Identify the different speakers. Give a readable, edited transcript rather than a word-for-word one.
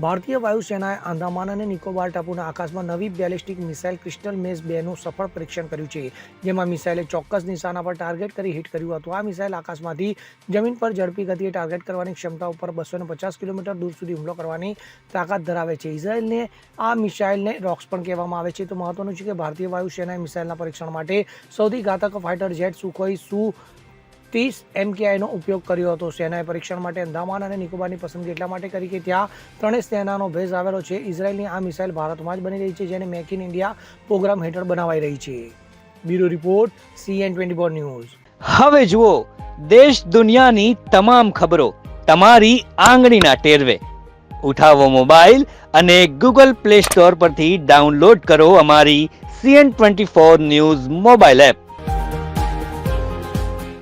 Speaker 1: ભારતીય વાયુસેનાએ આંદામાન અને નિકોબાર ટાપુના આકાશમાં નવી બેલિસ્ટિક મિસાઇલ ક્રિસ્ટલ મેઝ 2નું સફળ પરીક્ષણ કર્યું છે, જેમાં મિસાઇલે ચોક્કસ નિશાના પર ટાર્ગેટ કરી હિટ કર્યું હતું. આ મિસાઇલ આકાશમાંથી જમીન પર ઝડપી ગતિએ ટાર્ગેટ કરવાની ક્ષમતા ઉપર 250 કિલોમીટર દૂર સુધી હુમલો કરવાની તાકાત ધરાવે છે. ઇઝરાયેલને આ મિસાઇલને રોક્સ પણ કહેવામાં આવે છે. તો મહત્વનું છે કે ભારતીય વાયુસેનાએ મિસાઇલના પરીક્ષણ માટે સૌથી ઘાતક ફાઇટર જેટ સુખોઈ Su-30 MKIનો ઉપયોગ કર્યો હતો. સેનાએ પરીક્ષણ માટે અંદામાન અને નિકોબારની પસંદગી એટલા માટે કરી કે ત્યાં ત્રણેય સેનાનો ભેજ આવેલો છે. ઇઝરાયેલની આ મિસાઇલ ભારતમાં જ બની રહી છે, જેને મેક ઇન ઇન્ડિયા પ્રોગ્રામ હેઠળ બનાવાઈ રહી છે. Bureau report CN24 news.
Speaker 2: હવે જુઓ દેશ દુનિયાની તમામ ખબરો તમારી આંગળીના ટેરવે. ઉઠાવો મોબાઈલ અને Google Play Store પરથી ડાઉનલોડ કરો અમારી CN24 ન્યૂઝ મોબાઈલ એપ.